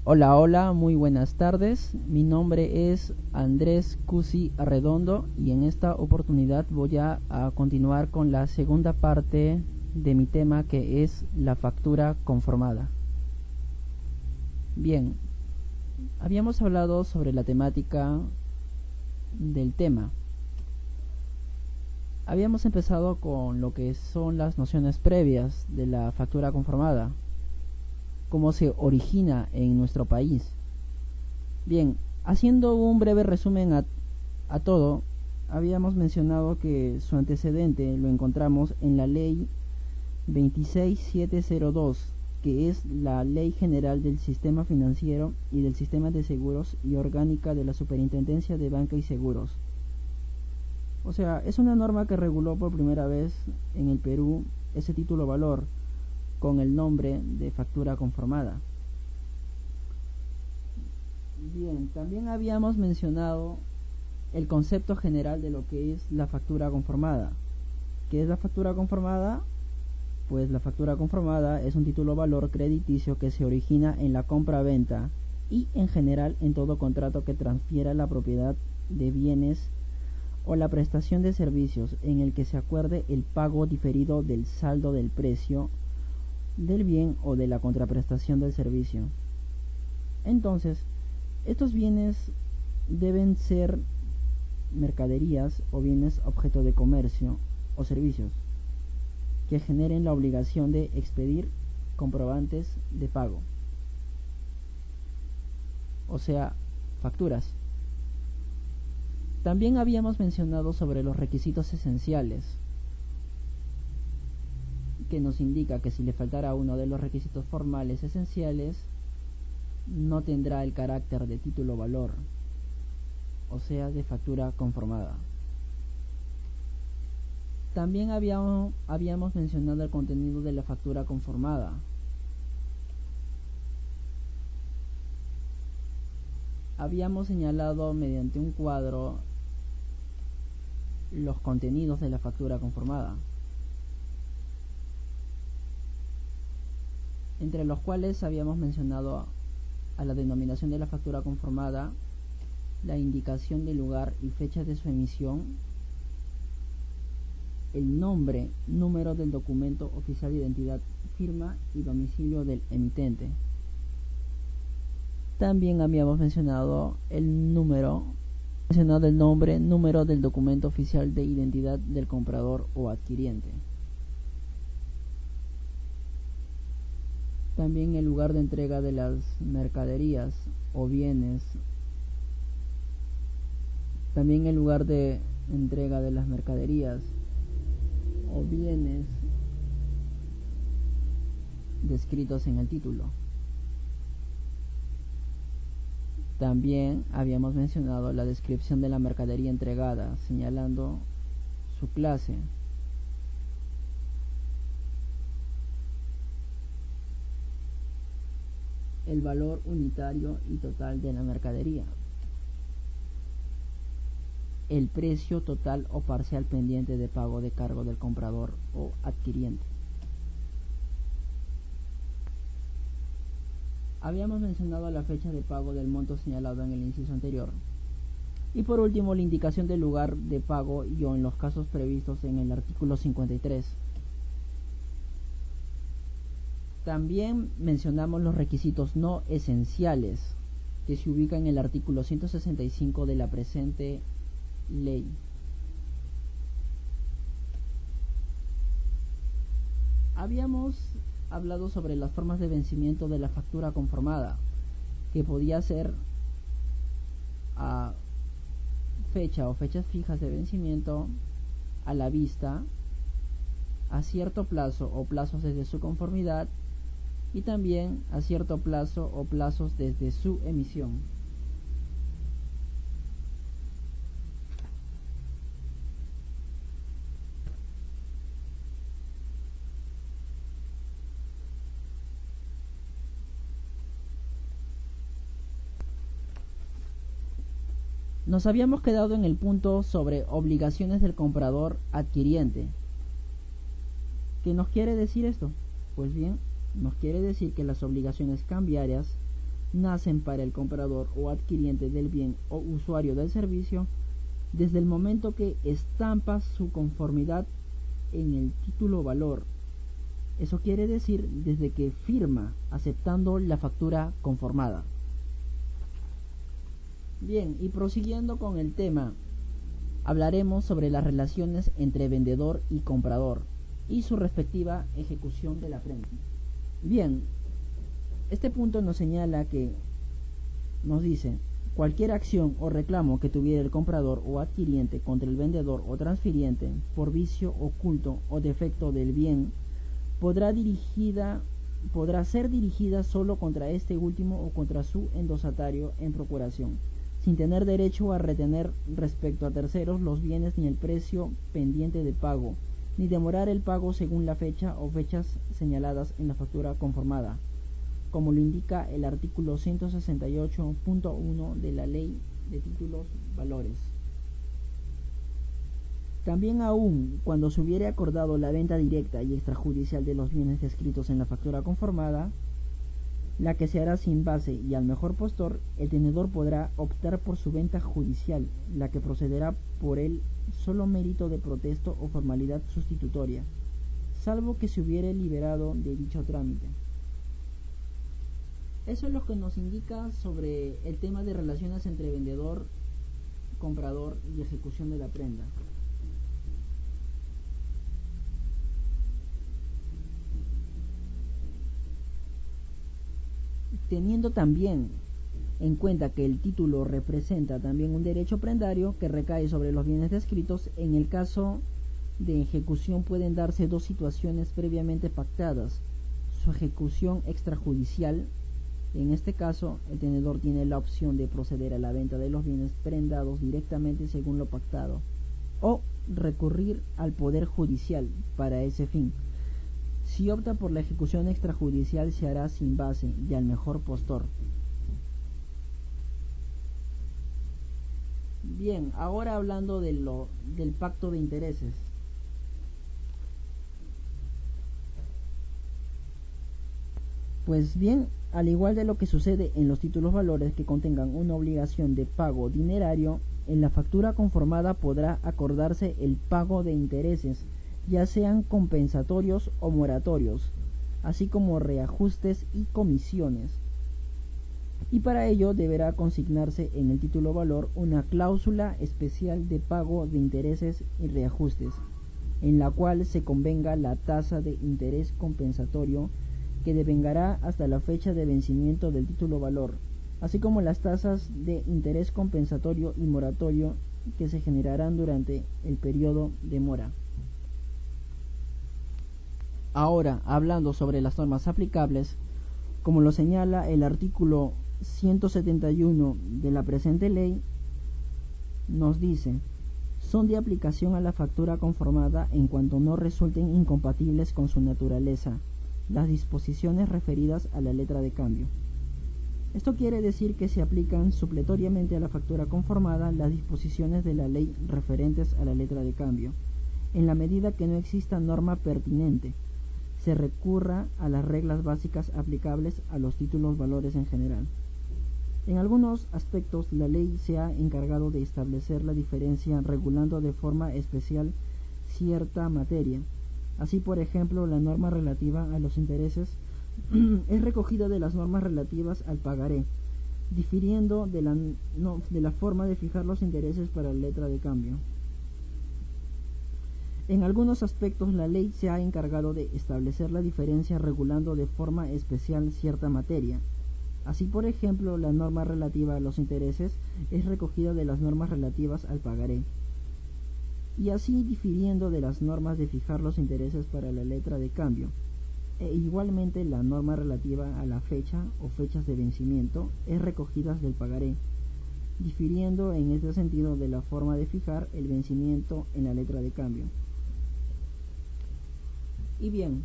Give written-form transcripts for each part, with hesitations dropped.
Hola, hola, muy buenas tardes. Mi nombre es Andrés Cusi Arredondo y en esta oportunidad voy a continuar con la segunda parte de mi tema, que es la factura conformada. Bien, habíamos hablado sobre la temática del tema. Habíamos empezado con lo que son las nociones previas de la factura conformada, cómo se origina en nuestro país. Bien, haciendo un breve resumen a todo, habíamos mencionado que su antecedente lo encontramos en la ley 26702, que es la Ley General del Sistema Financiero y del Sistema de Seguros y orgánica de la Superintendencia de Banca y Seguros. O sea, es una norma que reguló por primera vez en el Perú ese título valor con el nombre de factura conformada. Bien, también habíamos mencionado el concepto general de lo que es la factura conformada. ¿Qué es la factura conformada? Pues la factura conformada es un título valor crediticio que se origina en la compra-venta y en general en todo contrato que transfiera la propiedad de bienes o la prestación de servicios en el que se acuerde el pago diferido del saldo del precio del bien o de la contraprestación del servicio. Entonces, estos bienes deben ser mercaderías o bienes objeto de comercio o servicios que generen la obligación de expedir comprobantes de pago, o sea, facturas. También habíamos mencionado sobre los requisitos esenciales, que nos indica que si le faltara uno de los requisitos formales esenciales, no tendrá el carácter de título valor, o sea, de factura conformada. También habíamos mencionado el contenido de la factura conformada. Habíamos señalado mediante un cuadro los contenidos de la factura conformada, entre los cuales habíamos mencionado a la denominación de la factura conformada, la indicación del lugar y fecha de su emisión, el nombre, número del documento oficial de identidad, firma y domicilio del emitente. También habíamos mencionado el nombre, número del documento oficial de identidad del comprador o adquiriente. También el lugar de entrega de las mercaderías o bienes. También el lugar de entrega de las mercaderías o bienes descritos en el título. También habíamos mencionado la descripción de la mercadería entregada, señalando su clase, el valor unitario y total de la mercadería, el precio total o parcial pendiente de pago de cargo del comprador o adquiriente. Habíamos mencionado la fecha de pago del monto señalado en el inciso anterior. Y por último, la indicación del lugar de pago y o en los casos previstos en el artículo 53. También mencionamos los requisitos no esenciales que se ubican en el artículo 165 de la presente ley. Habíamos hablado sobre las formas de vencimiento de la factura conformada, que podía ser a fecha o fechas fijas de vencimiento, a la vista, a cierto plazo o plazos desde su conformidad, y también a cierto plazo o plazos desde su emisión. Nos habíamos quedado en el punto sobre obligaciones del comprador adquiriente. ¿Qué nos quiere decir esto? Pues bien, nos quiere decir que las obligaciones cambiarias nacen para el comprador o adquiriente del bien o usuario del servicio desde el momento que estampa su conformidad en el título valor. Eso quiere decir desde que firma aceptando la factura conformada. Bien, y prosiguiendo con el tema, hablaremos sobre las relaciones entre vendedor y comprador y su respectiva ejecución de la prenda. Bien, este punto nos señala que nos dice: cualquier acción o reclamo que tuviera el comprador o adquiriente contra el vendedor o transfiriente por vicio oculto o defecto del bien podrá ser dirigida solo contra este último o contra su endosatario en procuración, sin tener derecho a retener respecto a terceros los bienes ni el precio pendiente de pago, ni demorar el pago según la fecha o fechas señaladas en la factura conformada, como lo indica el artículo 168.1 de la Ley de Títulos Valores. También aun cuando se hubiere acordado la venta directa y extrajudicial de los bienes descritos en la factura conformada, la que se hará sin base y al mejor postor, el tenedor podrá optar por su venta judicial, la que procederá por el solo mérito de protesto o formalidad sustitutoria, salvo que se hubiere liberado de dicho trámite. Eso es lo que nos indica sobre el tema de relaciones entre vendedor, comprador y ejecución de la prenda. Teniendo también en cuenta que el título representa también un derecho prendario que recae sobre los bienes descritos, en el caso de ejecución pueden darse dos situaciones previamente pactadas: su ejecución extrajudicial. En este caso, el tenedor tiene la opción de proceder a la venta de los bienes prendados directamente según lo pactado, o recurrir al Poder Judicial para ese fin. Si opta por la ejecución extrajudicial, se hará sin base y al mejor postor. Bien, ahora hablando del pacto de intereses. Pues bien, al igual de lo que sucede en los títulos valores que contengan una obligación de pago dinerario, en la factura conformada podrá acordarse el pago de intereses, ya sean compensatorios o moratorios, así como reajustes y comisiones. Y para ello deberá consignarse en el título valor una cláusula especial de pago de intereses y reajustes, en la cual se convenga la tasa de interés compensatorio que devengará hasta la fecha de vencimiento del título valor, así como las tasas de interés compensatorio y moratorio que se generarán durante el periodo de mora. Ahora, hablando sobre las normas aplicables, como lo señala el artículo 171 de la presente ley, nos dice: son de aplicación a la factura conformada en cuanto no resulten incompatibles con su naturaleza las disposiciones referidas a la letra de cambio. Esto quiere decir que se aplican supletoriamente a la factura conformada las disposiciones de la ley referentes a la letra de cambio, en la medida que no exista norma pertinente, se recurra a las reglas básicas aplicables a los títulos valores en general. En algunos aspectos, la ley se ha encargado de establecer la diferencia regulando de forma especial cierta materia. Así, por ejemplo, la norma relativa a los intereses es recogida de las normas relativas al pagaré, difiriendo de la forma de fijar los intereses para la letra de cambio. En algunos aspectos, la ley se ha encargado de establecer la diferencia regulando de forma especial cierta materia. Así, por ejemplo, la norma relativa a los intereses es recogida de las normas relativas al pagaré, y así difiriendo de las normas de fijar los intereses para la letra de cambio. E igualmente la norma relativa a la fecha o fechas de vencimiento es recogida del pagaré, difiriendo en este sentido de la forma de fijar el vencimiento en la letra de cambio. Y bien,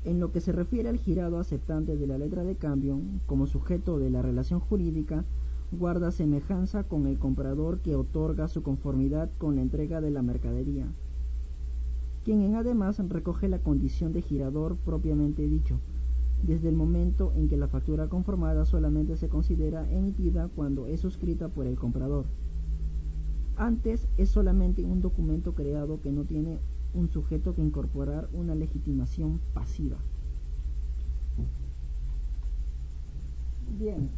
en lo que se refiere al girado aceptante de la letra de cambio, como sujeto de la relación jurídica, guarda semejanza con el comprador que otorga su conformidad con la entrega de la mercadería, quien además recoge la condición de girador propiamente dicho, desde el momento en que la factura conformada solamente se considera emitida cuando es suscrita por el comprador. Antes es solamente un documento creado que no tiene un sujeto que incorporar una legitimación pasiva. Bien.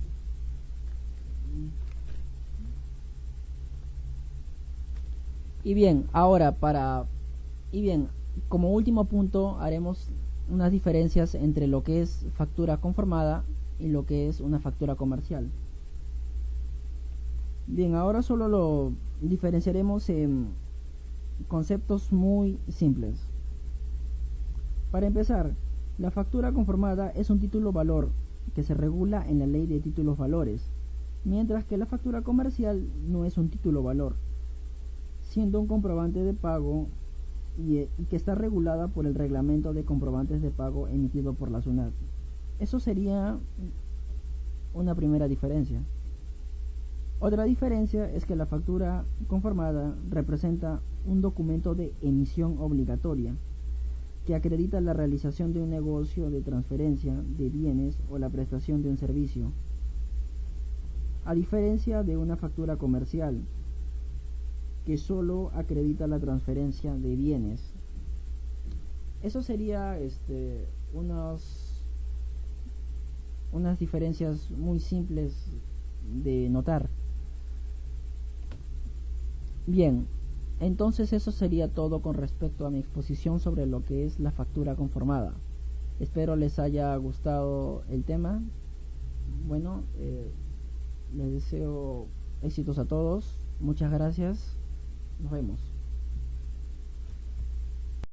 Como último punto haremos unas diferencias entre lo que es factura conformada y lo que es una factura comercial. Bien, ahora solo lo diferenciaremos en conceptos muy simples. Para empezar, la factura conformada es un título valor que se regula en la ley de títulos valores, mientras que la factura comercial no es un título valor, siendo un comprobante de pago y que está regulada por el reglamento de comprobantes de pago emitido por la SUNAT. Eso sería una primera diferencia. Otra diferencia es que la factura conformada representa un documento de emisión obligatoria que acredita la realización de un negocio de transferencia de bienes o la prestación de un servicio, a diferencia de una factura comercial que solo acredita la transferencia de bienes. Eso sería unas diferencias muy simples de notar. Bien, entonces eso sería todo con respecto a mi exposición sobre lo que es la factura conformada. Espero les haya gustado el tema. Bueno, les deseo éxitos a todos. Muchas gracias. Nos vemos.